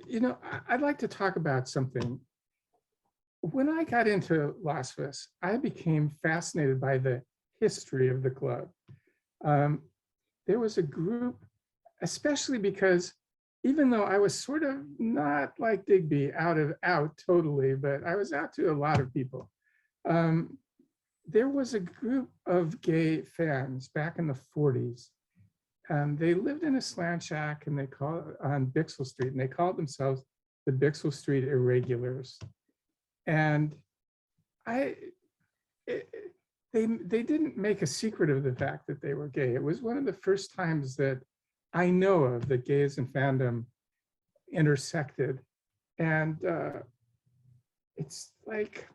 You know, I'd like to talk about something. When I got into LASFS, I became fascinated by the history of the club. There was a group, especially because even though I was sort of not like Digby out totally, but I was out to a lot of people. There was a group of gay fans back in the 40s. They lived in a slant shack and they called on Bixel Street, and they called themselves the Bixel Street Irregulars. And they didn't make a secret of the fact that they were gay. It was one of the first times that I know of that gays and fandom intersected. And it's like,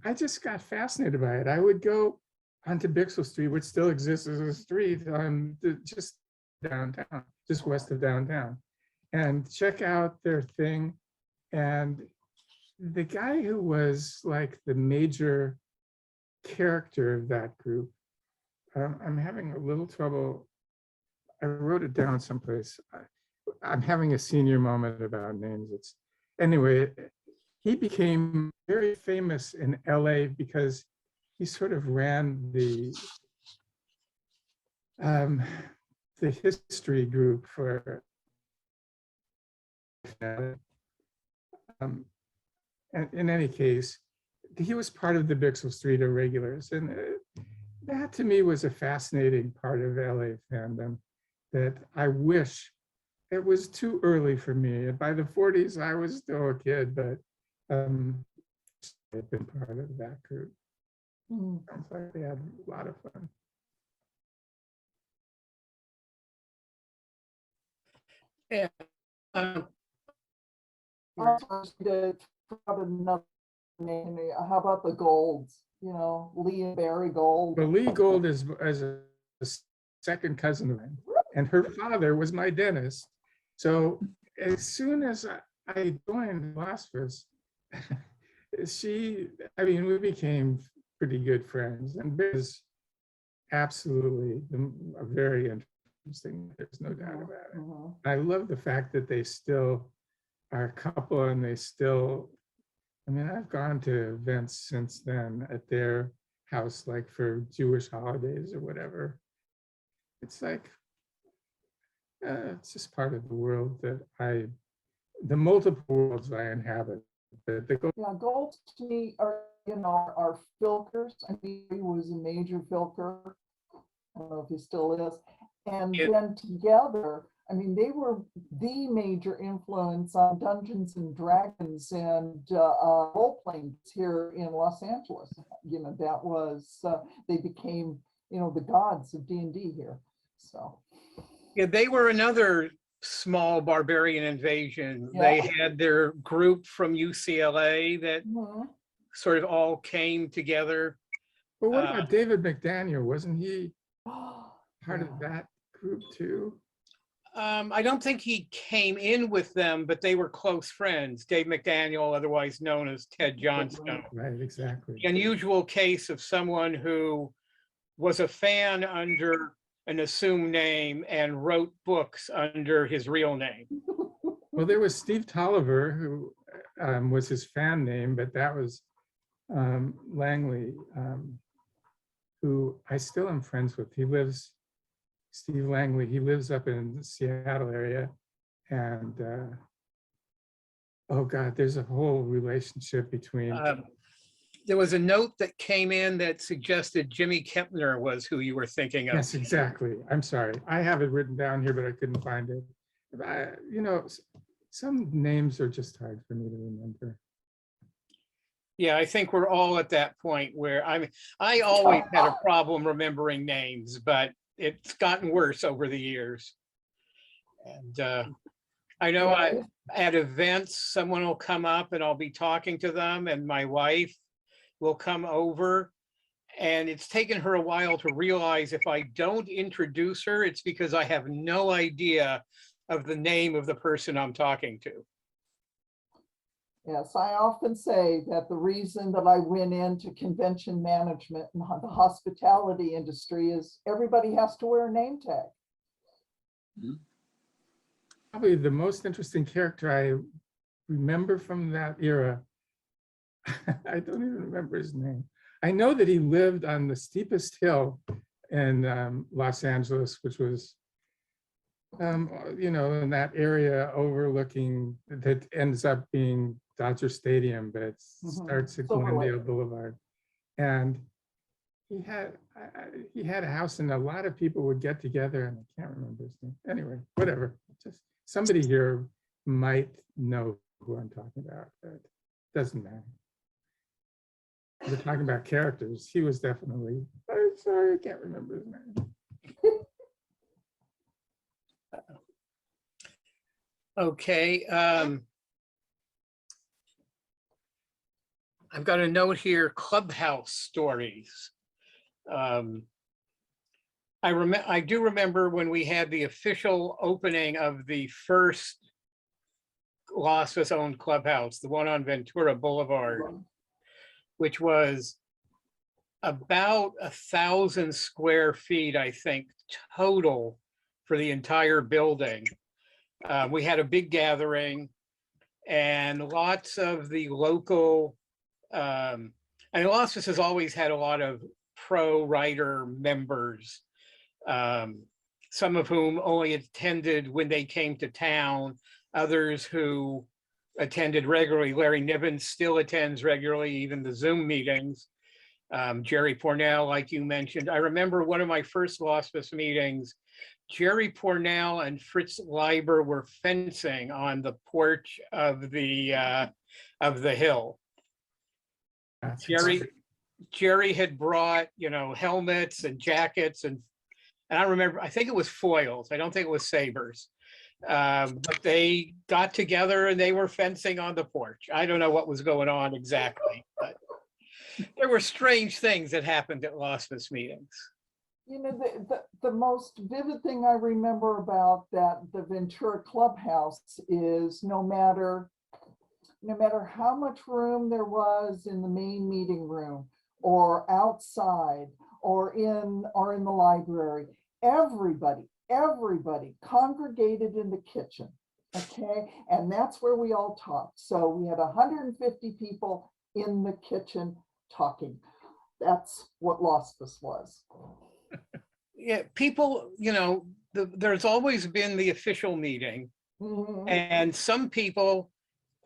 I just got fascinated by it. I would go onto Bixel Street, which still exists as a street, just downtown, just west of downtown, and check out their thing. And the guy who was like the major character of that group, I'm having a little trouble. I wrote it down someplace. I'm having a senior moment about names. Anyway, he became very famous in LA because he sort of ran the history group for and in any case, he was part of the Bixel Street Irregulars, and that to me was a fascinating part of LA fandom that I wish it was too early for me. And by the 40s, I was still a kid, but I've been part of that group. Sounds like they had a lot of fun. Yeah. How about the Golds? You know, Lee and Barry Gold. Well, Lee Gold is a second cousin of mine, and her father was my dentist. So as soon as I joined LASFS, we became pretty good friends, and Biz absolutely very interesting. There's no doubt about it. I love the fact that they still are a couple, and they still, I've gone to events since then at their house, like for Jewish holidays or whatever. It's like, it's just part of the world that the multiple worlds I inhabit. Golds to me are filkers. He was a major filker. I don't know if he still is. And then together, they were the major influence on Dungeons and Dragons and role playing here in Los Angeles. That was, they became, the gods of D&D here. So. Yeah, they were another small barbarian invasion. Yeah. They had their group from UCLA that sort of all came together. But what about David McDaniel? Wasn't he part of that group too? I don't think he came in with them, but they were close friends. Dave McDaniel, otherwise known as Ted Johnstone. Right, exactly. The unusual case of someone who was a fan under an assumed name and wrote books under his real name. Well, there was Steve Tolliver, who was his fan name, but that was Langley, who I still am friends with. Steve Langley, he lives up in the Seattle area. And oh God, there's a whole relationship between. There was a note that came in that suggested Jimmy Kempner was who you were thinking of. Yes, exactly. I'm sorry. I have it written down here, but I couldn't find it. Some names are just hard for me to remember. Yeah, I think we're all at that point where I always had a problem remembering names, but it's gotten worse over the years. And I know at events, someone will come up and I'll be talking to them, and my wife will come over, and it's taken her a while to realize if I don't introduce her, it's because I have no idea of the name of the person I'm talking to. Yes, I often say that the reason that I went into convention management and the hospitality industry is everybody has to wear a name tag. probably the most interesting character I remember from that era. I don't even remember his name. I know that he lived on the steepest hill in Los Angeles, which was, you know, in that area overlooking, that ends up being Dodger Stadium, but it starts at Silver Lake. Glendale Boulevard. And he had a house, and a lot of people would get together, and I can't remember his name. Anyway, whatever. Just somebody here might know who I'm talking about, but doesn't matter. We're talking about characters. He was definitely, I'm sorry, I can't remember his name. Okay. I've got a note here, clubhouse stories. I do remember when we had the official opening of the first LASFS owned clubhouse, the one on Ventura Boulevard, which was about 1,000 square feet, I think, total for the entire building. We had a big gathering, and lots of the local, and LASFS has always had a lot of pro writer members, some of whom only attended when they came to town, others who attended regularly. Larry Niven still attends regularly, even the Zoom meetings. Jerry Pornell, like you mentioned. I remember one of my first LASFS meetings, Jerry Pornell and Fritz Leiber were fencing on the porch of the hill. Jerry had brought, you know, helmets and jackets, and I remember, I think it was foils. I don't think it was sabers. But they got together and they were fencing on the porch. I don't know what was going on exactly, but there were strange things that happened at LASFS meetings. You know, the most vivid thing I remember about the Ventura Clubhouse is no matter how much room there was in the main meeting room or outside or in the library, everybody congregated in the kitchen, okay? And that's where we all talked. So we had 150 people in the kitchen talking. That's what LASFS was. Yeah, people, you know, there's always been the official meeting, and some people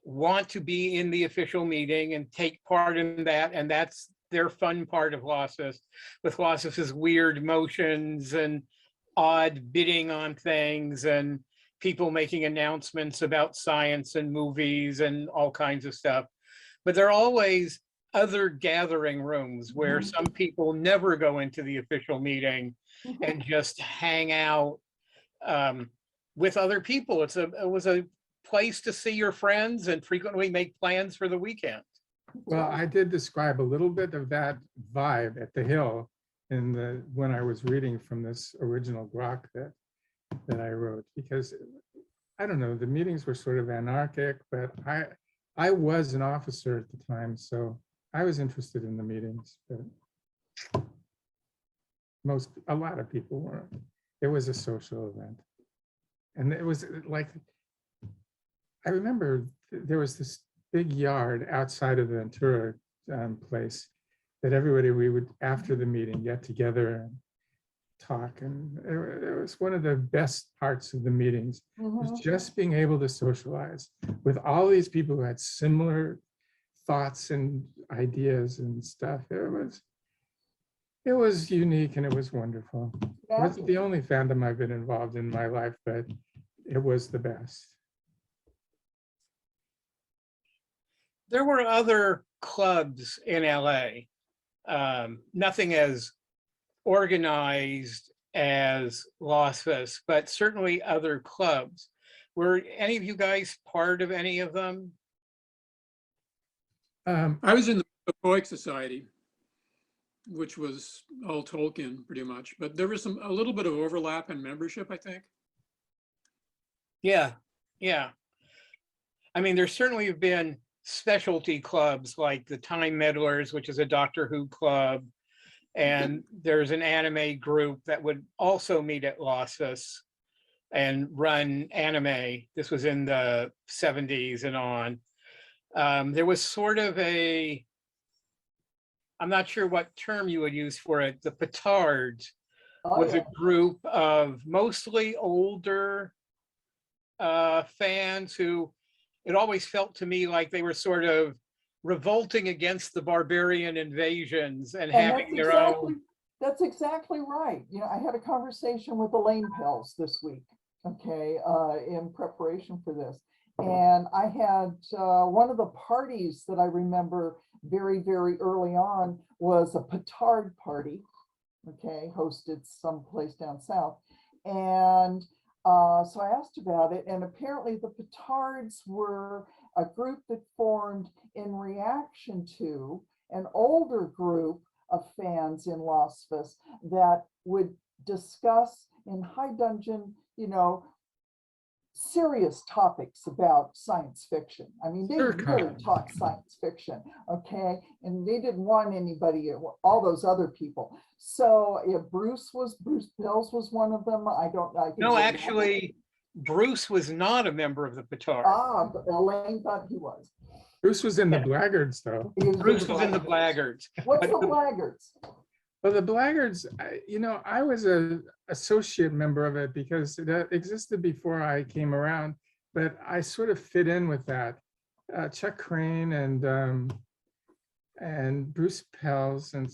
want to be in the official meeting and take part in that, and that's their fun part of LASFS, with LASFS's weird motions and odd bidding on things and people making announcements about science and movies and all kinds of stuff. But there are always other gathering rooms where some people never go into the official meeting and just hang out with other people. It was a place to see your friends and frequently make plans for the weekend. Well, I did describe a little bit of that vibe at the Hill when I was reading from this original grok that I wrote, because I don't know, the meetings were sort of anarchic, but I was an officer at the time, so I was interested in the meetings, but a lot of people weren't. It was a social event. And it was like, I remember there was this big yard outside of the Ventura place that we would, after the meeting, get together and talk. And it was one of the best parts of the meetings, was just being able to socialize with all these people who had similar thoughts and ideas and stuff. It was unique and it was wonderful. It wasn't the only fandom I've been involved in my life, but it was the best. There were other clubs in LA, nothing as organized as LASFS, but certainly other clubs. Were any of you guys part of any of them? I was in the Poic Society, which was all Tolkien pretty much, but there was a little bit of overlap in membership, I think. Yeah. I mean, there certainly have been specialty clubs like the Time Meddlers, which is a Doctor Who club, and there's an anime group that would also meet at LASFS. and run anime. This was in the 70s and on. There was sort of a, I'm not sure what term you would use for it, the Petards Oh, was yeah. a group of mostly older fans who, it always felt to me like they were sort of revolting against the barbarian invasions and having their own. That's exactly right. You know, I had a conversation with Elaine Pels this week, okay, in preparation for this. And I had one of the parties that I remember very, very early on was a petard party, okay, hosted someplace down south. And so I asked about it, and apparently the Petards were a group that formed in reaction to an older group of fans in LASFS that would discuss in high dungeon, you know, serious topics about science fiction. I mean, they really Kirk-Ken. taught science fiction, okay? And they didn't want anybody, all those other people. So Bruce Pels was one of them. I think No, actually, Bruce was not a member of the Petards. but Elaine thought he was. Bruce was in the Yeah. Blackguards, though. He Bruce was in the Blackguards. What's but the Blackguards? Well, the Blackguards, I was a associate member of it because it existed before I came around, but I sort of fit in with that. Chuck Crane and Bruce Pels, and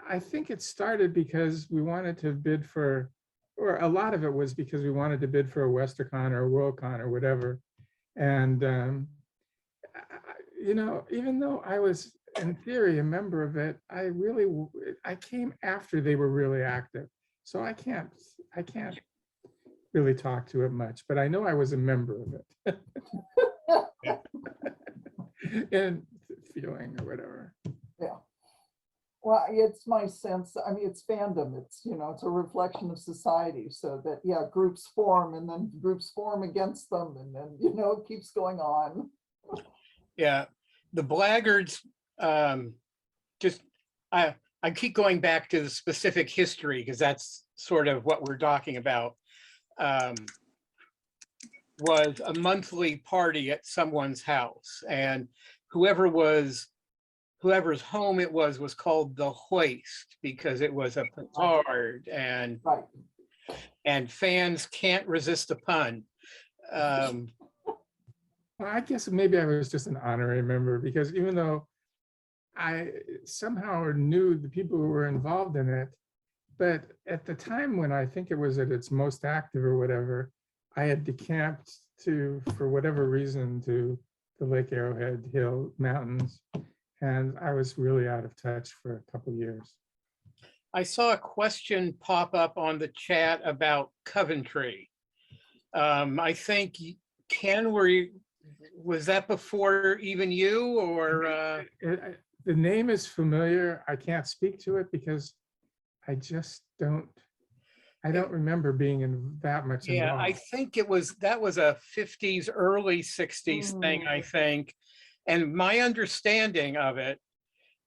I think it started because we wanted to bid for, or a lot of it was because we wanted to bid for a Westercon or a Worldcon or whatever. And even though I was in theory a member of it, I came after they were really active, so I can't really talk to it much, but I know I was a member of it. And feeling or whatever. Yeah. Well, it's my sense. I mean, it's fandom. It's, it's a reflection of society. So that, yeah, groups form and then groups form against them. And then, it keeps going on. Yeah, the Blackguards, I keep going back to the specific history because that's sort of what we're talking about. Was a monthly party at someone's house, and whoever's home it was called the Hoist because it was a petard, and Right. and fans can't resist a pun. Well, I guess maybe I was just an honorary member because even though I somehow knew the people who were involved in it, but at the time when I think it was at its most active or whatever, I had decamped for whatever reason, to the Lake Arrowhead Hill Mountains, and I was really out of touch for a couple of years. I saw a question pop up on the chat about Coventry. I think Ken, was that before even you, or? The name is familiar. I can't speak to it because I just don't remember being in that much involved. Yeah, I think that was a 50s, early 60s thing, I think. And my understanding of it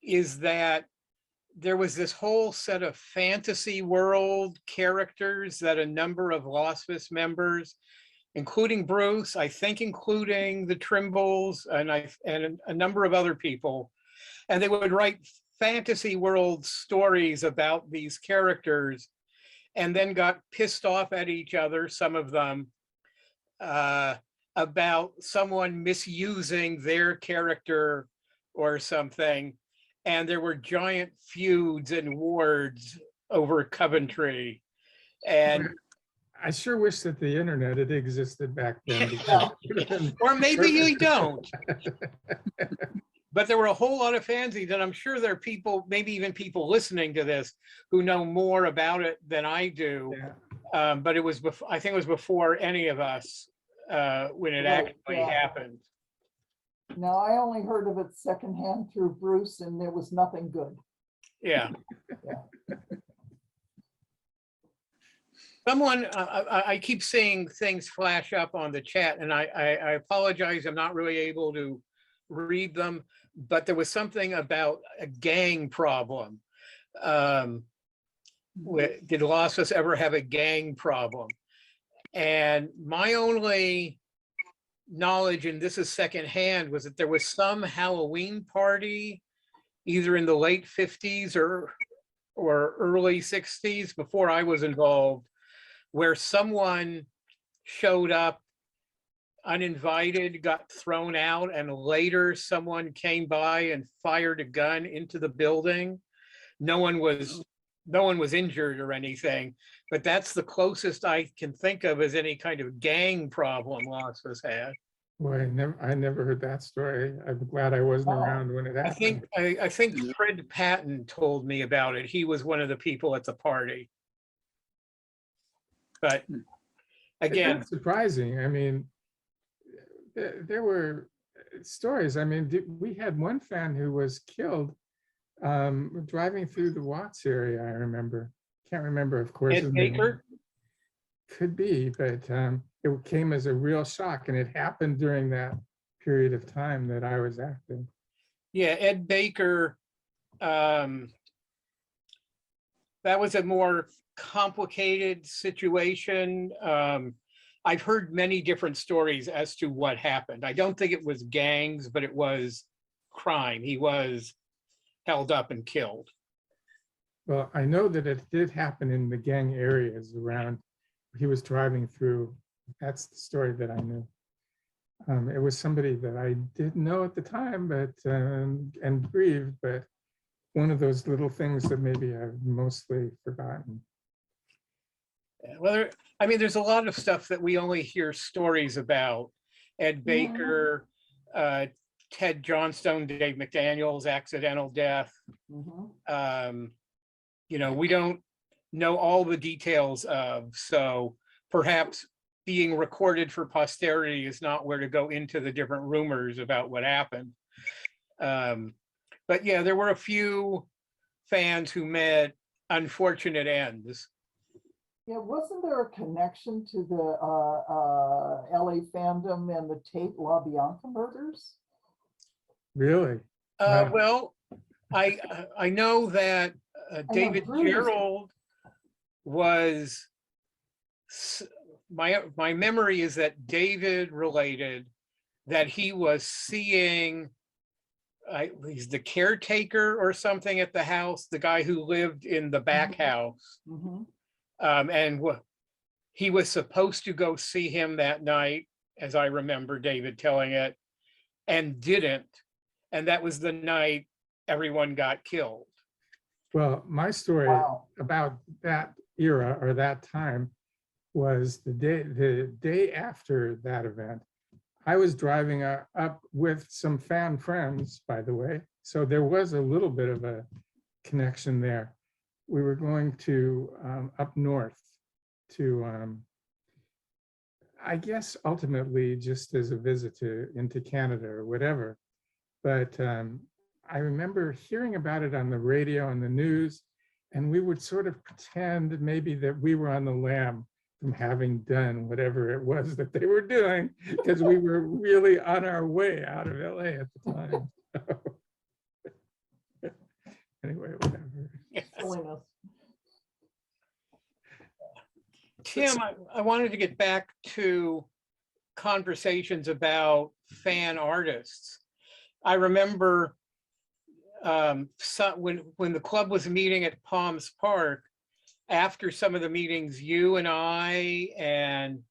is that there was this whole set of fantasy world characters that a number of LASFS members, including Bruce, I think including the Trimbles and a number of other people, and they would write fantasy world stories about these characters and then got pissed off at each other, some of them, about someone misusing their character or something. And there were giant feuds and wars over Coventry. And I sure wish that the internet had existed back then. or maybe you don't. But there were a whole lot of fanzines, and I'm sure there are people, maybe even people listening to this, who know more about it than I do. Yeah. But it was before, I think it was before any of us when it actually happened. No, I only heard of it secondhand through Bruce, and there was nothing good. Yeah. Someone, I keep seeing things flash up on the chat, and I apologize, I'm not really able to read them, but there was something about a gang problem. Did LASFS ever have a gang problem? And my only knowledge, and this is secondhand, was that there was some Halloween party either in the late 50s or early 60s before I was involved, where someone showed up uninvited, got thrown out, and later someone came by and fired a gun into the building. No one was injured or anything, but that's the closest I can think of as any kind of gang problem LASFS had. Boy, I never heard that story. I'm glad I wasn't Wow. around when it happened. I think Fred Patton told me about it. He was one of the people at the party. But again, That's surprising. I mean, there were stories. I mean, we had one fan who was killed driving through the Watts area, I remember. Can't remember, of course. Ed Baker? Could be, but it came as a real shock, and it happened during that period of time that I was active. Yeah, Ed Baker, that was a more complicated situation. I've heard many different stories as to what happened. I don't think it was gangs, but it was crime. He was held up and killed. Well, I know that it did happen in the gang areas around. He was driving through. That's the story that I knew. It was somebody that I didn't know at the time, but and grieved, but one of those little things that maybe I've mostly forgotten. Well, I mean, there's a lot of stuff that we only hear stories about. Ed Baker, Ted Johnstone, Dave McDaniel's accidental death. Mhm. You know, we don't know all the details of, so perhaps being recorded for posterity is not where to go into the different rumors about what happened. But yeah, there were a few fans who met unfortunate ends. Yeah, wasn't there a connection to the LA fandom and the Tate LaBianca murders? Really? Wow. Well, I know that David Bruce. Gerald was, my memory is that David related that he was seeing, he's the caretaker or something at the house, the guy who lived in the back house. And he was supposed to go see him that night, as I remember David telling it, and didn't. And that was the night everyone got killed. Well, my story about that era or that time was the day after that event. I was driving up with some fan friends, by the way. So there was a little bit of a connection there. We were going to up north to, I guess, ultimately just as a visit into Canada or whatever. But I remember hearing about it on the radio and the news, and we would sort of pretend maybe that we were on the lam from having done whatever it was that they were doing, because we were really on our way out of LA at the time. Anyway, whatever. Silliness. Tim, I wanted to get back to conversations about fan artists. I remember when the club was meeting at Palms Park, after some of the meetings, you and I and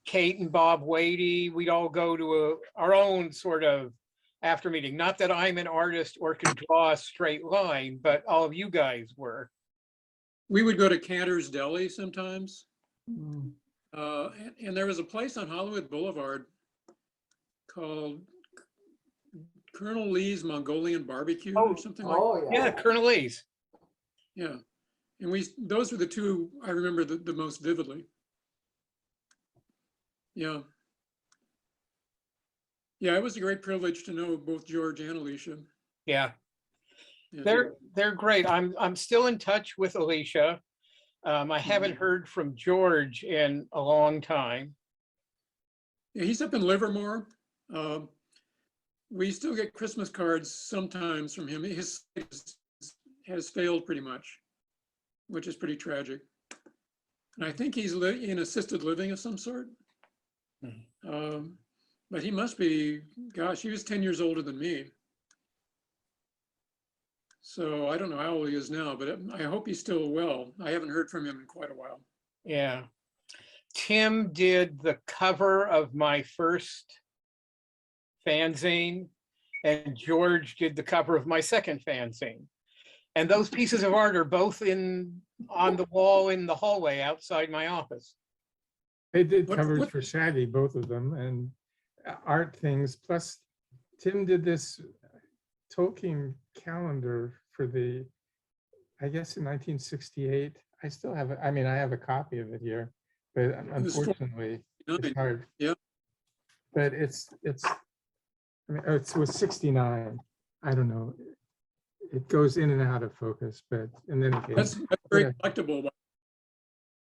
Kate and Bob Wadey, we'd all go to our own sort of after meeting. Not that I'm an artist or can draw a straight line, but all of you guys were. We would go to Cantor's Deli sometimes. Mm. And there was a place on Hollywood Boulevard called Colonel Lee's Mongolian Barbecue or something like that. Yeah, Colonel Lee's. Yeah. And those were the two I remember the most vividly. Yeah. Yeah, it was a great privilege to know both George and Alicia. Yeah. Yeah. They're great. I'm still in touch with Alicia. I haven't heard from George in a long time. Yeah, he's up in Livermore. We still get Christmas cards sometimes from him. His site has failed pretty much, which is pretty tragic. And I think he's in assisted living of some sort. But he must be, gosh, he was 10 years older than me. So I don't know how old he is now, but I hope he's still well. I haven't heard from him in quite a while. Yeah. Tim did the cover of my first fanzine, and George did the cover of my second fanzine. And those pieces of art are both on the wall in the hallway outside my office. They did covers for Shaggy, both of them, and art things. Plus, Tim did this Tolkien calendar for the, I guess in 1968. I still have it. I mean, I have a copy of it here, but unfortunately, it's hard. Yeah. But I mean, it was 69. I don't know. It goes in and out of focus, but and then that's very collectible.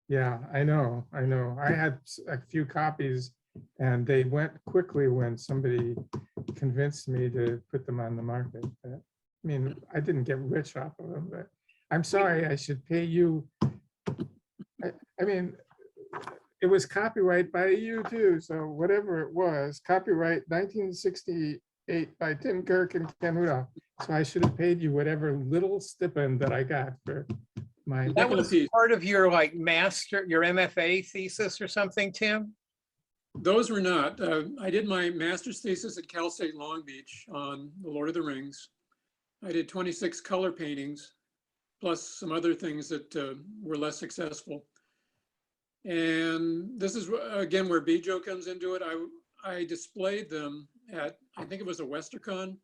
Yeah, I know. I had a few copies and they went quickly when somebody convinced me to put them on the market. But, I mean, I didn't get rich off of them, but I'm sorry, I should pay you. I mean, it was copyright by you too. So whatever it was, copyright 1968 by Tim Kirk and Ken Rudolph. So I should have paid you whatever little stipend that I got for my. That was part of your like master, your MFA thesis or something, Tim? Those were not. I did my master's thesis at Cal State Long Beach on The Lord of the Rings. I did 26 color paintings, plus some other things that were less successful. And this is, again, where Bijo comes into it. I displayed them at, I think it was a Westercon.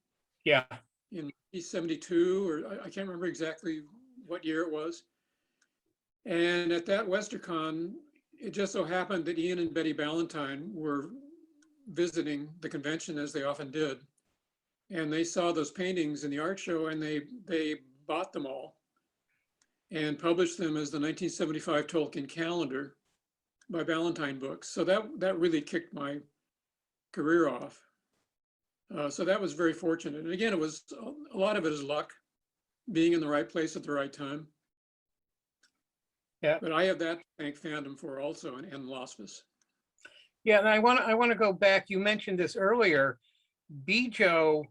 Yeah. In 1972, or I can't remember exactly what year it was. And at that Westercon, it just so happened that Ian and Betty Ballantyne were visiting the convention, as they often did. And they saw those paintings in the art show, and they bought them all and published them as the 1975 Tolkien calendar by Ballantyne Books. So that really kicked my career off. So that was very fortunate. And again, it was a lot of it is luck, being in the right place at the right time. Yeah. But I have that to thank fandom for also, and LASFS. Yeah, and I want to go back. You mentioned this earlier. Bijo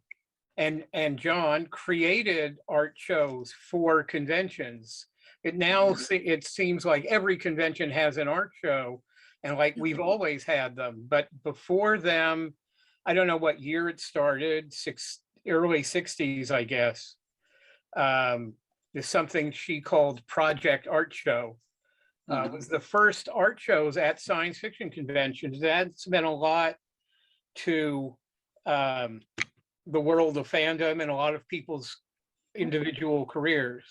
and John created art shows for conventions. It seems like every convention has an art show, and like we've always had them. But before them, I don't know what year it started, early 60s, I guess. There's something she called Project Art Show. Was the first art shows at science fiction conventions. That's meant a lot to the world of fandom and a lot of people's individual careers.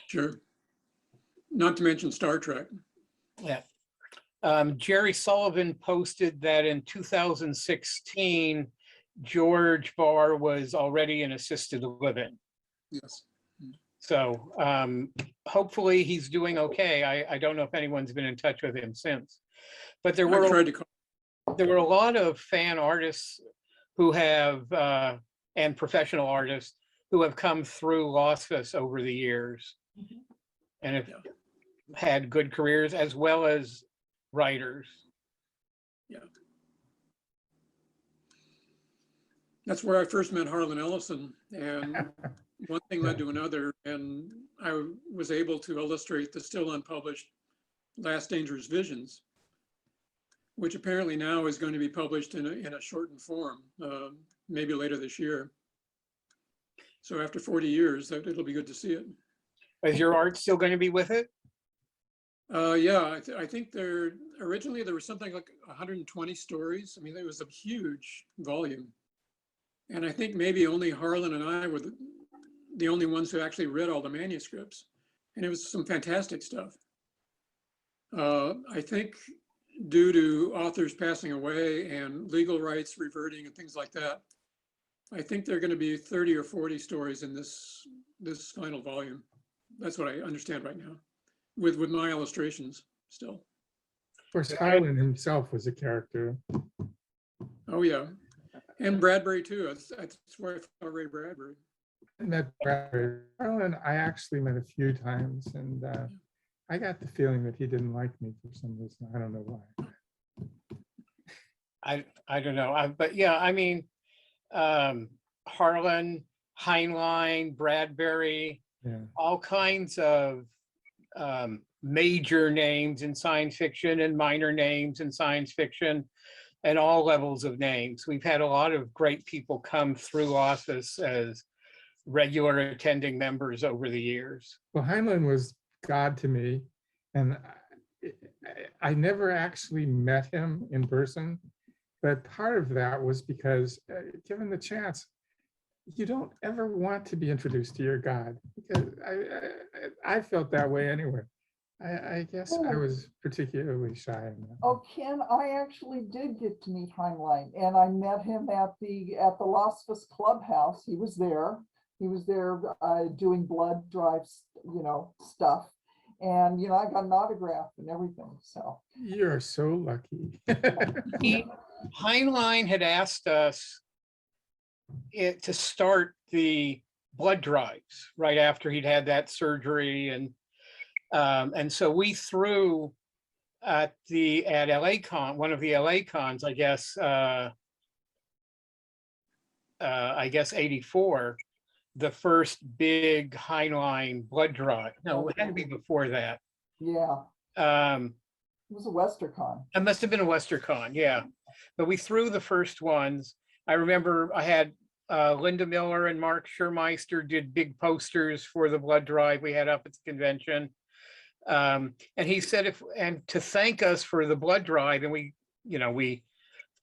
Sure. Not to mention Star Trek. Yeah. Jerry Sullivan posted that in 2016, George Barr was already in assisted living. Yes. So hopefully he's doing okay. I don't know if anyone's been in touch with him since. But there were a lot of fan artists who have, and professional artists who have come through LASFS over the years and have had good careers, as well as writers. Yeah. That's where I first met Harlan Ellison, and one thing led to another, and I was able to illustrate the still unpublished Last Dangerous Visions, which apparently now is going to be published in a shortened form, maybe later this year. So after 40 years, it'll be good to see it. Is your art still going to be with it? Yeah, I think originally there was something like 120 stories. I mean, it was a huge volume. And I think maybe only Harlan and I were the only ones who actually read all the manuscripts. And it was some fantastic stuff. I think due to authors passing away and legal rights reverting and things like that, I think there are going to be 30 or 40 stories in this final volume. That's what I understand right now, with my illustrations still. Of course, Harlan himself was a character. Oh yeah, and Bradbury too. That's where I saw Ray Bradbury. I met Bradbury. Harlan, I actually met a few times, and I got the feeling that he didn't like me for some reason. I don't know why. I don't know. But yeah, I mean, Harlan, Heinlein, Bradbury, Yeah. all kinds of major names in science fiction and minor names in science fiction and all levels of names. We've had a lot of great people come through LASFS as regular attending members over the years. Well, Heinlein was God to me, and I never actually met him in person, but part of that was because given the chance, you don't ever want to be introduced to your God, because I felt that way anyway. I guess I was particularly shy in that. Oh, Ken, I actually did get to meet Heinlein, and I met him at the LASFS clubhouse. He was there. He was there doing blood drives, stuff. And, I got an autograph and everything, so. You're so lucky. Heinlein had asked us to start the blood drives right after he'd had that surgery, and so we threw at LACon, one of the LACons, I guess 84, the first big Heinlein blood drive. No, it had to be before that. Yeah, It was a Westercon. It must have been a Westercon, yeah. But we threw the first ones. I remember I had Linda Miller and Mark Schurmeister did big posters for the blood drive we had up at the convention. And he said, to thank us for the blood drive, and we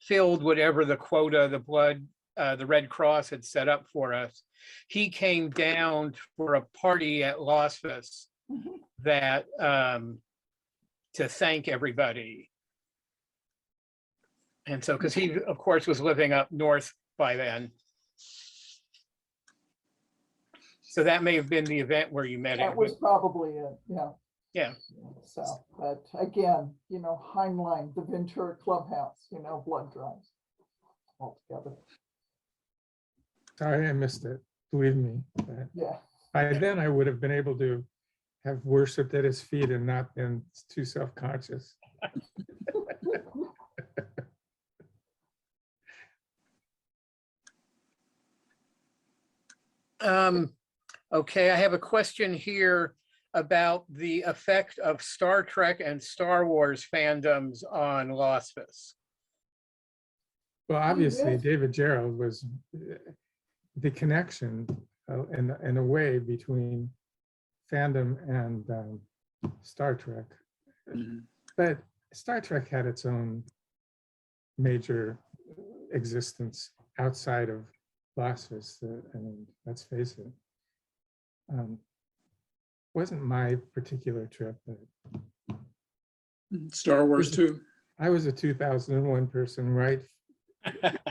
filled whatever the quota the Red Cross had set up for us. He came down for a party at LASFS that to thank everybody. And so, because he, of course, was living up north by then. So that may have been the event where you met him. That was probably it, yeah. Yeah. So, but again, Heinlein, the Ventura Clubhouse, blood drives altogether. Sorry, I missed it. Believe me. But Yeah. by then, I would have been able to have worshipped at his feet and not been too self-conscious. Okay, I have a question here about the effect of Star Trek and Star Wars fandoms on LASFS. Well, obviously, yes. David Gerald was the connection in a way between fandom and Star Trek. Mm-hmm. But Star Trek had its own major existence outside of LASFS. I mean, let's face it. Wasn't my particular trip, but Star Wars too. I was a 2001 person, right?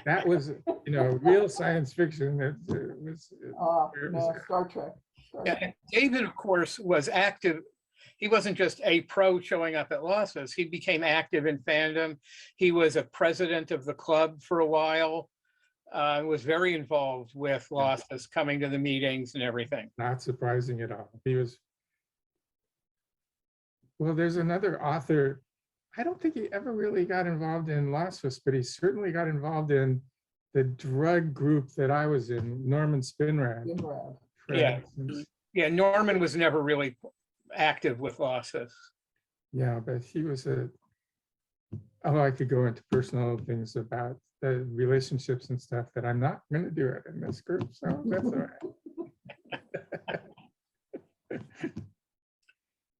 That was, real science fiction. It was, No, Star Trek. Yeah, David, of course, was active. He wasn't just a pro showing up at LASFS. He became active in fandom. He was a president of the club for a while. Was very involved with LASFS, coming to the meetings and everything. not surprising at all. He was. Well, there's another author. I don't think he ever really got involved in LASFS, but he certainly got involved in the drug group that I was in, Norman Spinrad. for Yeah. instance. Yeah, Norman was never really active with LASFS. Yeah, but he was I could go into personal things about the relationships and stuff that I'm not going to do it in this group, so that's all right.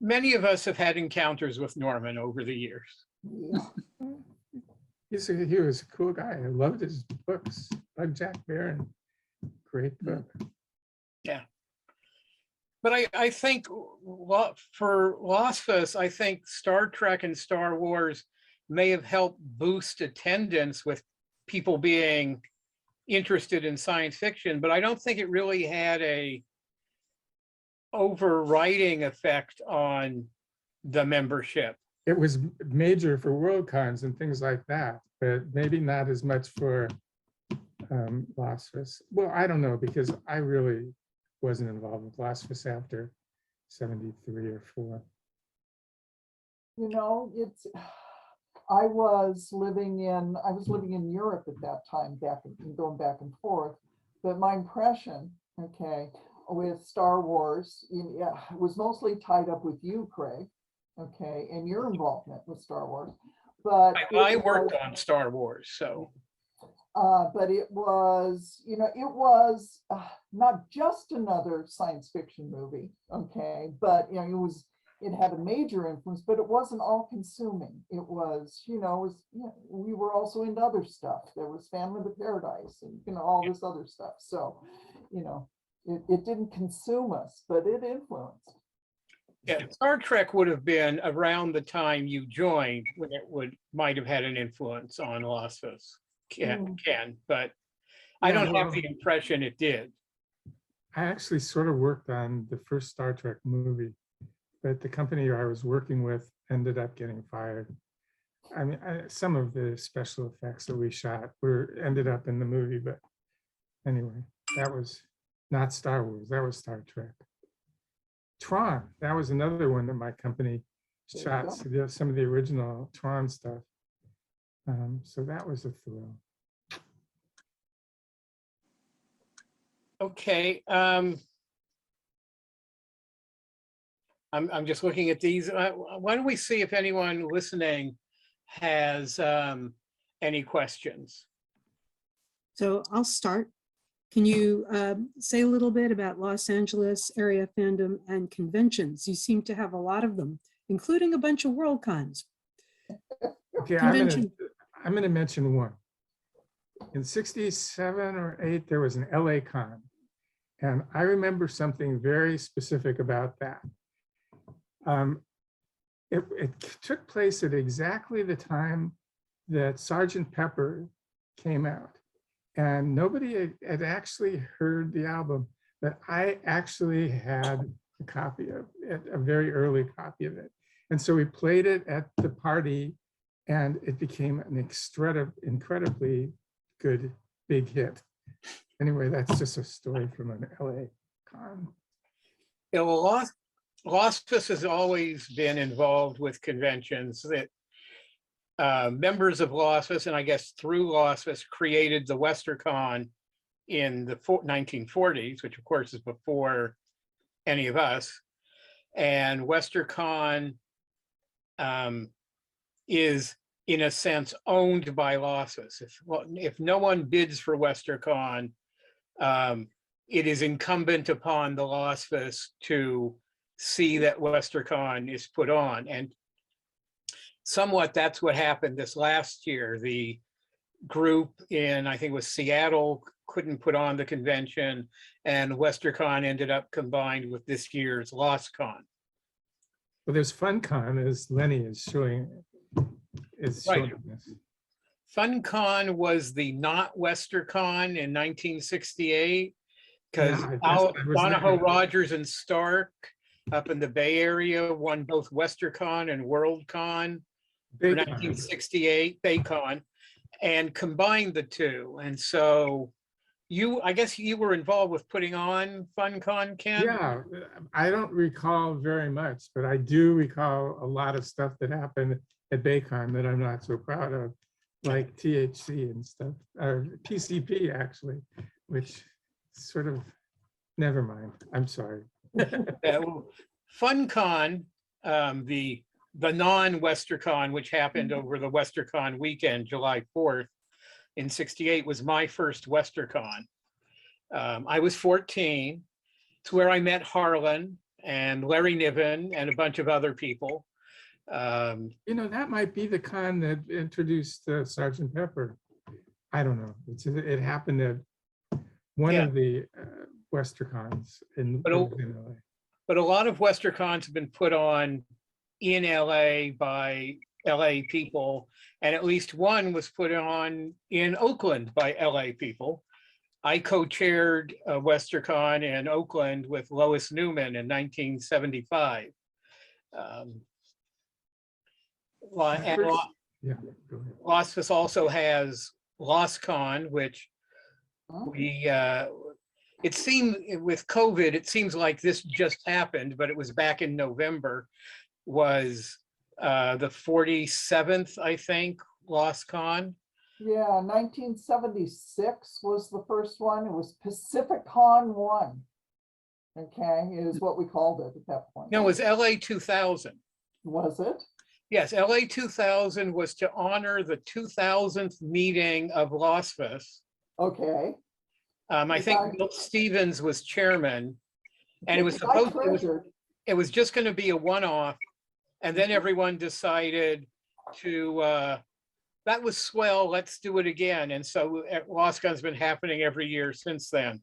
Many of us have had encounters with Norman over the years. He was a cool guy. I loved his books. Like Jack Barron, great book. Yeah. But I think for LASFS, I think Star Trek and Star Wars may have helped boost attendance with people being interested in science fiction, but I don't think it really had a overriding effect on the membership. It was major for Worldcons and things like that, but maybe not as much for LASFS. Well, I don't know, because I really wasn't involved with LASFS after 73 or 4. you know, it's, I was living in Europe at that time, going back and forth. But my impression, okay, with Star Wars, yeah, was mostly tied up with you, Craig, okay, and your involvement with Star Wars. But I worked on Star Wars, so. but it was, you know, it was not just another science fiction movie, okay, but you know, it had a major influence, but it wasn't all consuming. It was, you know, we were also into other stuff. There was Family of the Paradise and, you know, all this other stuff. So, you know, it didn't consume us, but it influenced. Yeah, Star Trek would have been around the time you joined when it might have had an influence on LASFS, Ken, but I Yeah, don't have well, the impression it did. I actually sort of worked on the first Star Trek movie, but the company I was working with ended up getting fired. I mean, some of the special effects that we shot ended up in the movie, but anyway, that was not Star Wars, that was Star Trek. Tron, that was another one that my company shot, some of the original Tron stuff. So that was a thrill. Okay. I'm just looking at these. Why don't we see if anyone listening has any questions? So I'll start. Can you say a little bit about Los Angeles area fandom and conventions? You seem to have a lot of them, including a bunch of Worldcons. Okay, I'm gonna mention one. In 67 or 8, there was an LA Con. And I remember something very specific about that. It took place at exactly the time that Sgt. Pepper came out. And nobody had actually heard the album, but I actually had a copy of it, a very early copy of it. And so we played it at the party and it became an incredibly good big hit. Anyway, that's just a story from an LA Con. Yeah, well, LASFS has always been involved with conventions that members of LASFS, and I guess through LASFS, created the Worldcon in the 1940s, which of course is before any of us. And Worldcon is, in a sense, owned by LASFS. If no one bids for Worldcon, it is incumbent upon the LASFS to see that Worldcon is put on. And somewhat that's what happened this last year. The group in, I think it was Seattle, couldn't put on the convention, and Worldcon ended up combined with this year's Loscon. Well, there's FunCon, as Lenny is showing this. FunCon was the not Worldcon in 1968, because Yeah, Donahoe, Rogers, and Stark up in the Bay Area won both Worldcon and Worldcon for 1968, Baycon, and combined the two. And so I guess you were involved with putting on FunCon, Ken? Yeah, I don't recall very much, but I do recall a lot of stuff that happened at Baycon that I'm not so proud of, like THC and stuff, or PCP actually, which sort of, never mind, I'm sorry. FunCon, the non-Worldcon, which happened over the Worldcon weekend, July 4th in 68, was my first Worldcon. I was 14. It's where I met Harlan and Larry Niven and a bunch of other people. You know, that might be the con that introduced Sgt. Pepper. I don't know. It happened at one of the Worldcons in LA. But a lot of Worldcons have been put on in LA by LA people, and at least one was put on in Oakland by LA people. I co-chaired a Worldcon in Oakland with Lois Newman in 1975. LASFS also has Loscon, which it seemed with COVID, it seems like this just happened, but it was back in November, was the 47th, I think, Loscon. Yeah, 1976 was the first one. It was Pacific Con 1. Okay, is what we called it at that point. No, it was LA 2000. Was it? Yes, LA 2000 was to honor the 2000th meeting of LASFS. Okay. I Is think that- Bill Stevens was chairman, and it was Because I supposed, it was just going to be a one-off, and then everyone decided to, that was swell, let's do it again. And so Loscon's been happening every year since then,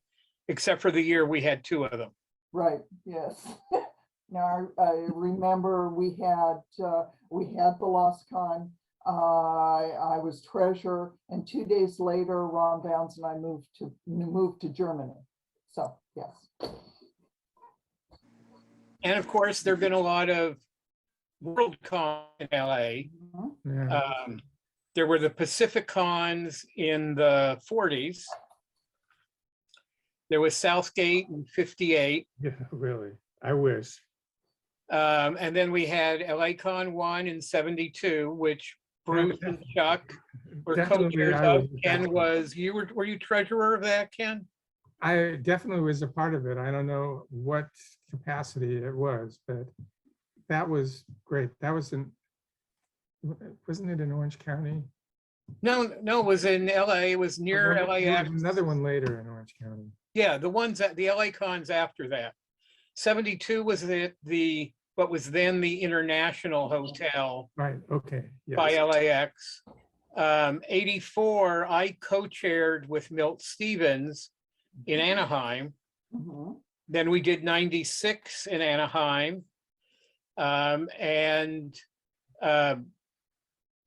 except for the year we had 2 of them. Right, yes. Now, I remember we had the Loscon. I was treasurer, and 2 days later, Ron Bounds and I moved to Germany. So, yes. And of course, there've been a lot of Worldcon in LA. Mhm. Yeah. There were the Pacific Cons in the 40s. There was Southgate in 58. Yeah, really. I wish. And then we had LACon 1 in 72, which Bruce and Chuck were Definitely, co-chairs I of. was at Ken that. was, were you treasurer of that, Ken? I definitely was a part of it. I don't know what capacity it was, but that was great. That was wasn't it in Orange County? No, it was in LA. It was near There was LAX. another one later in Orange County. Yeah, the ones at the LA cons after that. 72 was what was then the International Hotel Right, okay. by Yes. LAX. 84, I co-chaired with Milt Stevens in Anaheim. Mhm. Then we did 96 in Anaheim. And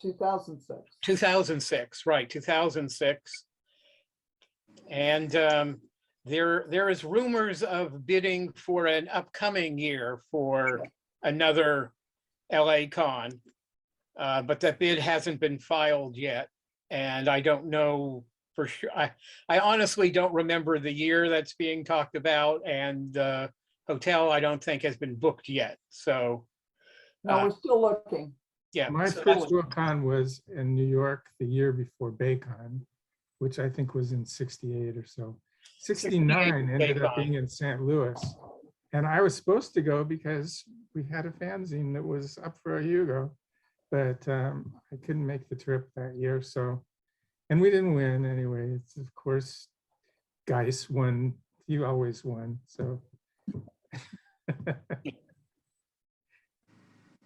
2006. 2006, right, 2006. And there is rumors of bidding for an upcoming year for another LA con, but that bid hasn't been filed yet. And I don't know for sure. I honestly don't remember the year that's being talked about, and the hotel I don't think has been booked yet. So No, we're still looking. yeah. My so first that's- Worldcon was in New York the year before Baycon, which I think was in 68 or so. 69 ended up Baycon. being in St. Louis. And I was supposed to go because we had a fanzine that was up for a Hugo, but I couldn't make the trip that year. So, and we didn't win anyway. It's of course, Geis won. He always won. So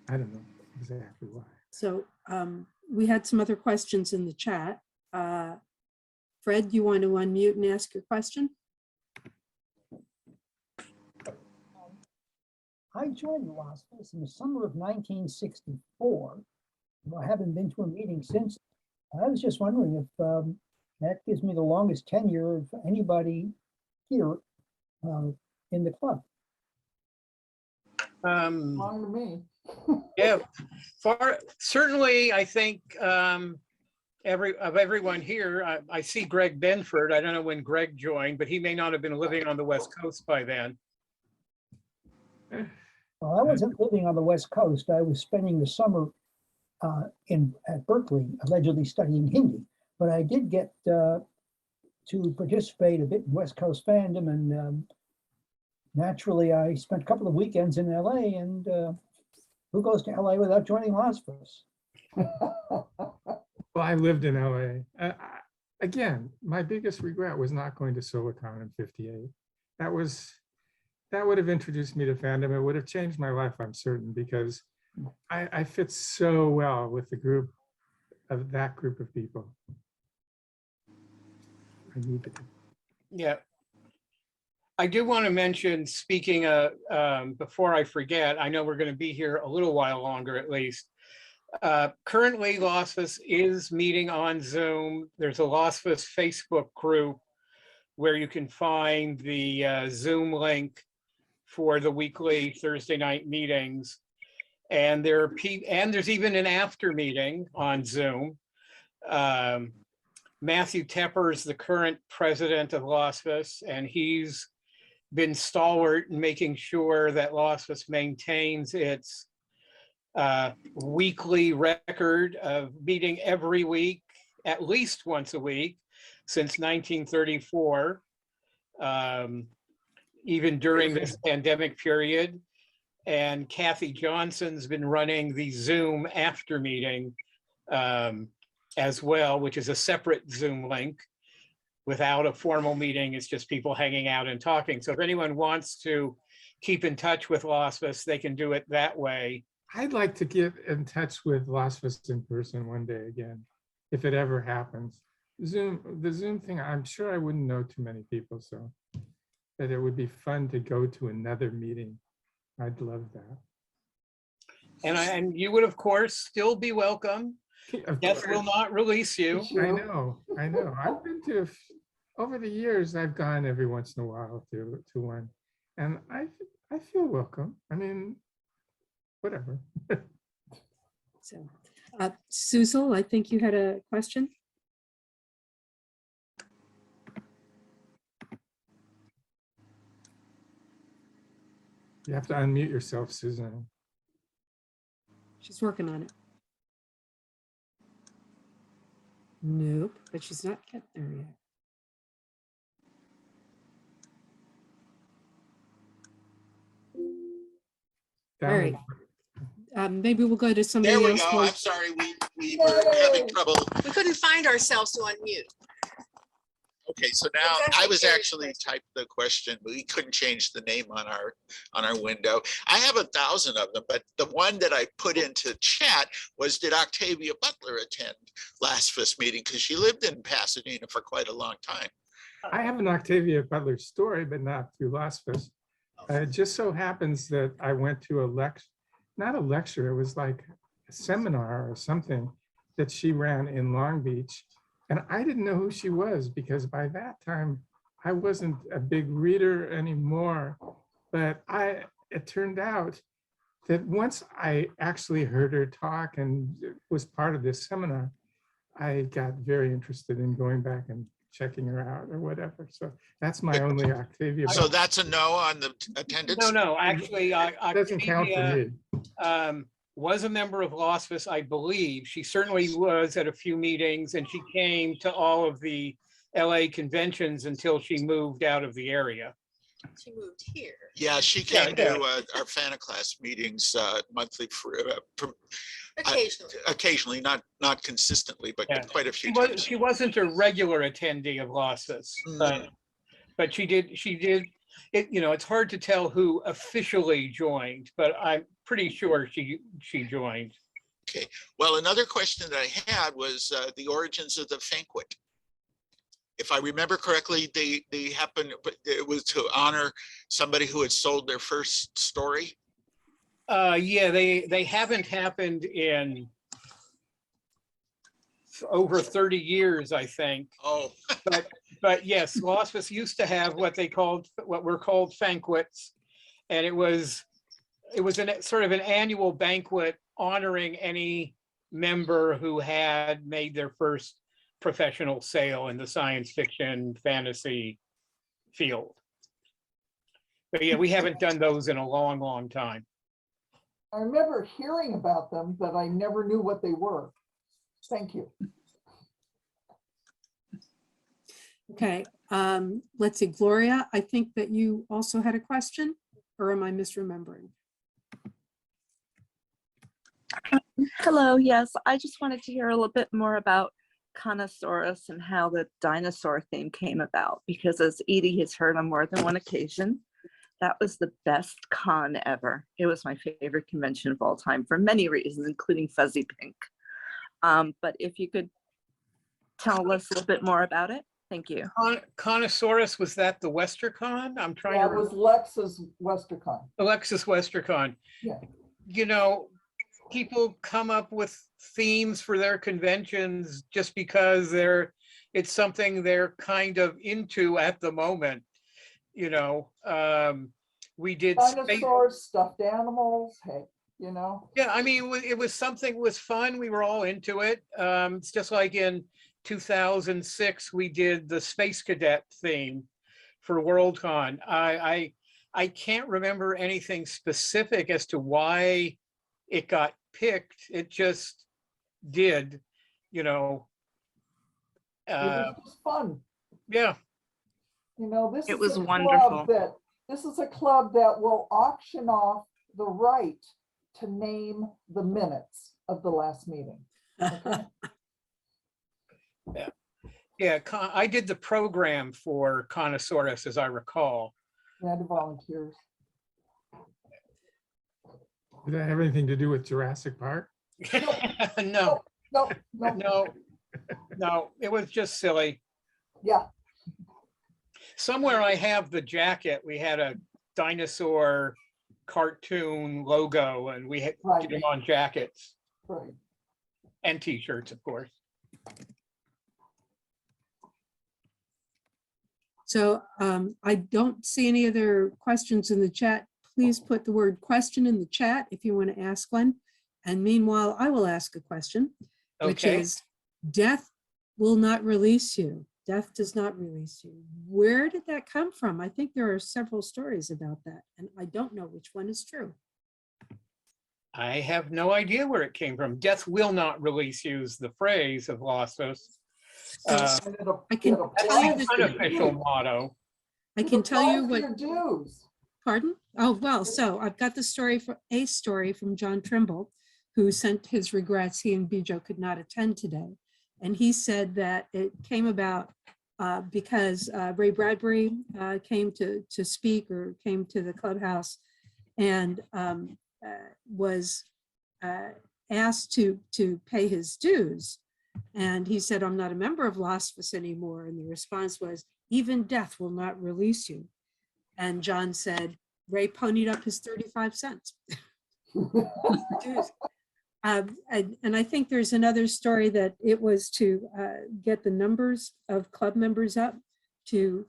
I don't know exactly why. So we had some other questions in the chat. Fred, you want to unmute and ask your question? I joined LASFS in the summer of 1964. I haven't been to a meeting since. I was just wondering if that gives me the longest tenure of anybody here in the club. Long to me. Yeah, certainly, I think everyone here, I see Greg Benford. I don't know when Greg joined, but he may not have been living on the West Coast by then. Well, I wasn't living on the West Coast. I was spending the summer at Berkeley, allegedly studying Hindi. But I did get to participate a bit in West Coast fandom, and naturally, I spent a couple of weekends in LA. And who goes to LA without joining LASFS? Well, I lived in LA. Again, my biggest regret was not going to Silicon in 58. That would have introduced me to fandom. It would have changed my life, I'm certain, because I fit so well with the group of that group of people. I needed it. Yeah. I do want to mention, speaking of, before I forget, I know we're going to be here a little while longer at least. Currently, LASFS is meeting on Zoom. There's a LASFS Facebook group where you can find the Zoom link for the weekly Thursday night meetings. And there's even an after meeting on Zoom. Matthew Tepper is the current president of LASFS, and he's been stalwart in making sure that LASFS maintains its weekly record of meeting every week, at least once a week, since 1934, even during this pandemic period. And Kathy Johnson's been running the Zoom after meeting as well, which is a separate Zoom link without a formal meeting. It's just people hanging out and talking. So if anyone wants to keep in touch with LASFS, they can do it that way. I'd like to get in touch with LASFS in person one day again, if it ever happens. The Zoom thing, I'm sure I wouldn't know too many people, so that it would be fun to go to another meeting. I'd love that. And you would, of course, still be welcome. Of Death course. will not release you. I know. I've been to, over the years, I've gone every once in a while to one. And I feel welcome. I mean, whatever. So, Suzel, I think you had a question. You have to unmute yourself, Susan. She's working on it. Nope, but she's not get there yet. All right. Maybe we'll go to somebody There we else. go. I'm sorry, we were having trouble. We couldn't find ourselves to unmute. Okay, so now I was actually typed the question, but we couldn't change the name on our window. I have 1,000 of them, but the one that I put into chat was, did Octavia Butler attend LASFS meeting? Because she lived in Pasadena for quite a long time. I have an Octavia Butler story, but not through LASFS. It just so happens that I went to a lecture, not a lecture, it was like a seminar or something that she ran in Long Beach. And I didn't know who she was because by that time I wasn't a big reader anymore. But it turned out that once I actually heard her talk and was part of this seminar, I got very interested in going back and checking her out or whatever. So that's my only Octavia. So that's a no on the attendance? No, actually, Doesn't count for Octavia me. was a member of LASFS, I believe. She certainly was at a few meetings, and she came to all of the LA conventions until she moved out of the area. She moved here. Yeah, she came to our FANAC class meetings monthly for Occasionally. not consistently, but Yeah. quite a few times. She wasn't a regular attendee of LASFS, but she did it. You know, it's hard to tell who officially joined, but I'm pretty sure she joined. Okay. Well, another question that I had was the origins of the Fanquet. If I remember correctly, they happened, it was to honor somebody who had sold their first story. Yeah, they haven't happened in over 30 years, I think. Oh. But yes, LASFS used to have what were called Fanquets, and it was sort of an annual banquet honoring any member who had made their first professional sale in the science fiction fantasy field. But yeah, we haven't done those in a long, long time. I remember hearing about them, but I never knew what they were. Thank you. Okay, let's see, Gloria, I think that you also had a question, or am I misremembering? Hello, yes, I just wanted to hear a little bit more about Conosaurus and how the dinosaur theme came about, because as Edie has heard on more than one occasion, that was the best con ever. It was my favorite convention of all time for many reasons, including Fuzzy Pink. But if you could tell us a little bit more about it, thank you. Conosaurus, was that the Westercon? I'm trying Yeah, to it was Lexus Westercon. Alexis Westercon. Yeah. You know, people come up with themes for their conventions just because it's something they're kind of into at the moment. You know, we did Dinosaurs, stuffed animals, hey, you know. Yeah, I mean, it was something was fun. We were all into it. It's just like in 2006, we did the Space Cadet theme for Worldcon. I can't remember anything specific as to why it got picked. It just did, you know. It was just fun. Yeah, You know, this It is was a wonderful. club that, this is a club that will auction off the right to name the minutes of the last meeting. Okay? yeah. I did the program for Connosaurus, as I recall. Yeah, the volunteers. Did that have anything to do with Jurassic Park? No, No, no, no, no, it was just silly. yeah, Somewhere I have the jacket. We had a dinosaur cartoon logo and we had Right. did them on jackets right. and t-shirts, of course. So I don't see any other questions in the chat. Please put the word question in the chat if you want to ask one. And meanwhile, I will ask a question, which Okay. is, death will not release you. Death does not release you. Where did that come from? I think there are several stories about that, and I don't know which one is true. I have no idea where it came from. Death will not release you is the phrase of LASFS. And I can it'll tell you That's that- the unofficial motto. I can tell you apply what, for your dues. pardon? Oh, well, so I've got the story for a story from John Trimble, who sent his regrets. He and Bijo could not attend today. And he said that it came about because Ray Bradbury came to speak or came to the clubhouse and was asked to pay his dues. And he said, I'm not a member of LASFS anymore. And the response was, even death will not release you. And John said, Ray ponied up his 35 cents. Dues. And I think there's another story that it was to get the numbers of club members up to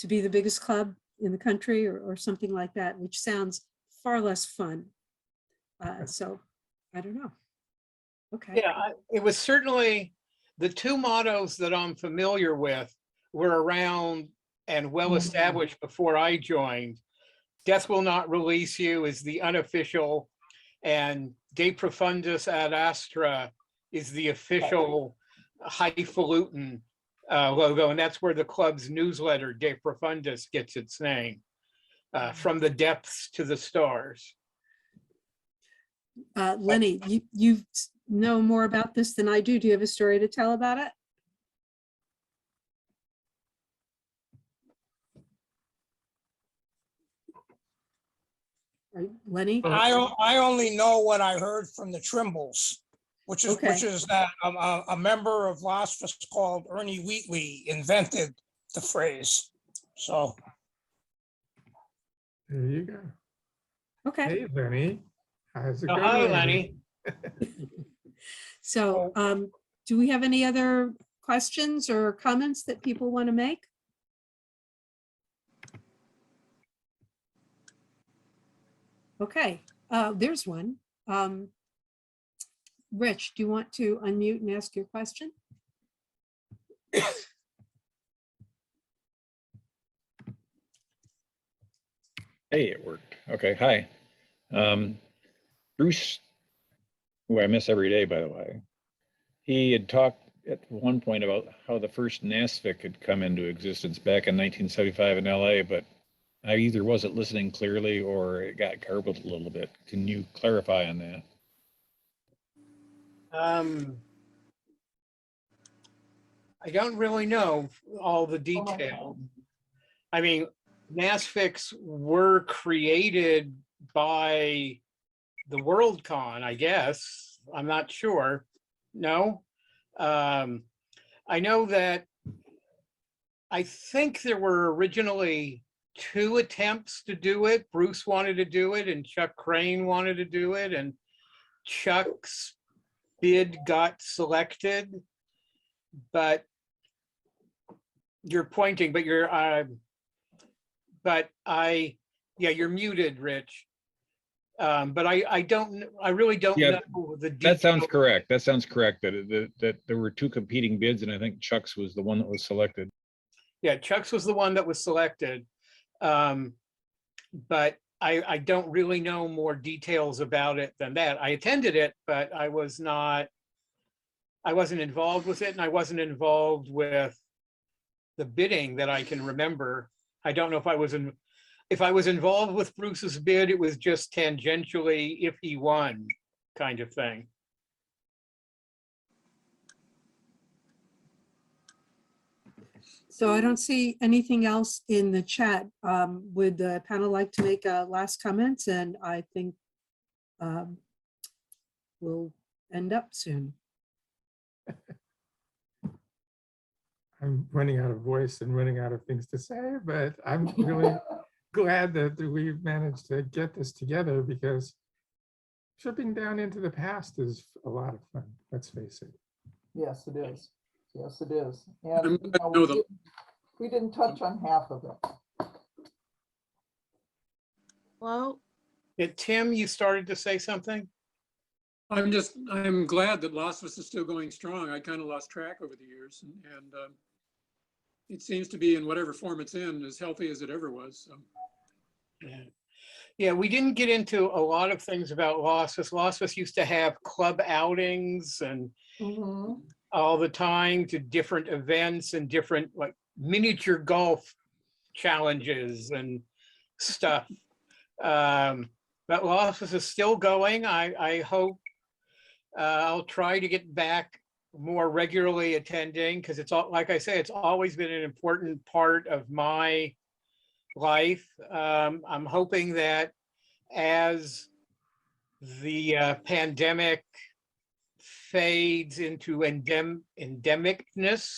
be the biggest club in the country or something like that, which sounds far less fun. So I don't know. Okay. Yeah, it was certainly the two mottos that I'm familiar with were around and well established before I joined. Death will not release you is the unofficial, and De Profundis ad Astra is the official highfalutin logo, and that's where the club's newsletter, De Profundis, gets its name, from the depths to the stars. Lenny, you know more about this than I do. Do you have a story to tell about it? Lenny? I only know what I heard from the Trimbles, which is that a member of LASFS called Ernie Wheatley invented the phrase. So There you go. Okay. Hey, Lenny. How's it Oh, going? hi, Lenny. So do we have any other questions or comments that people want to make? Okay, there's one. Rich, do you want to unmute and ask your question? Hey, it worked. Okay, hi. Bruce, who I miss every day, by the way, he had talked at one point about how the first NASFIC had come into existence back in 1975 in LA, but I either wasn't listening clearly or it got garbled a little bit. Can you clarify on that? I don't really know all the detail. I mean, NASFICs were created by the Worldcon, I guess. I'm not sure. No. I know that I think there were originally 2 attempts to do it. Bruce wanted to do it and Chuck Crane wanted to do it, and Chuck's bid got selected. But you're pointing, but you're you're muted, Rich. But I really don't know the details. That sounds correct. That sounds correct. That there were 2 competing bids, and I think Chuck's was the one that was selected. Yeah, Chuck's was the one that was selected. But I don't really know more details about it than that. I attended it, but I wasn't involved with it, and I wasn't involved with the bidding that I can remember. I don't know if I was involved with Bruce's bid, it was just tangentially if he won kind of thing. So I don't see anything else in the chat. Would the panel like to make last comments? And I think we'll end up soon. I'm running out of voice and running out of things to say, but I'm really glad that we've managed to get this together, because tripping down into the past is a lot of fun, let's face it. Yes, it is. Yes, it is. And I'm you glad know, to know that- we didn't touch on half of it. Well, Tim, you started to say something? I'm glad that LASFS is still going strong. I kind of lost track over the years, and it seems to be, in whatever form it's in, as healthy as it ever was. So. Yeah. Yeah, we didn't get into a lot of things about LASFS. LASFS used to have club outings and Mhm. all the time to different events and different like miniature golf challenges and stuff. But LASFS is still going. I hope I'll try to get back more regularly attending, because it's all, like I say, it's always been an important part of my life. I'm hoping that as the pandemic fades into endemicness,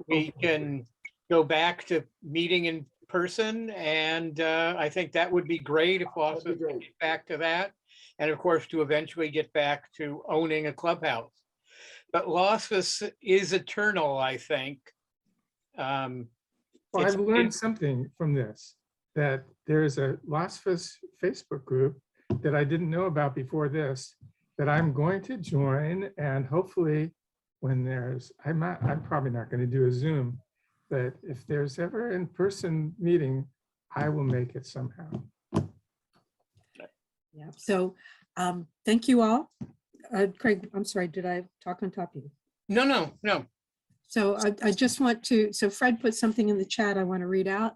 we can go back to meeting in person, and I think that would be great if That'd be LASFS great. get back to that, and of course to eventually get back to owning a clubhouse. But LASFS is eternal, I think. Well, It's- I've learned something from this, that there is a LASFS Facebook group that I didn't know about before this, that I'm going to join, and hopefully when there's, I'm probably not going to do a Zoom, but if there's ever in-person meeting, I will make it somehow. Yeah. So thank you all. Craig, I'm sorry, did I talk on top of you? No. So I just want to, so Fred put something in the chat I want to read out.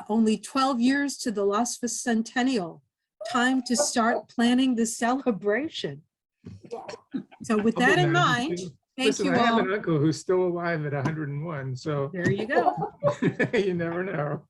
Only 12 years to the LASFS centennial. Time to start planning the celebration. So with that in mind, thank Listen, you I have all. an uncle who's still alive at 101, so There you go. you never know.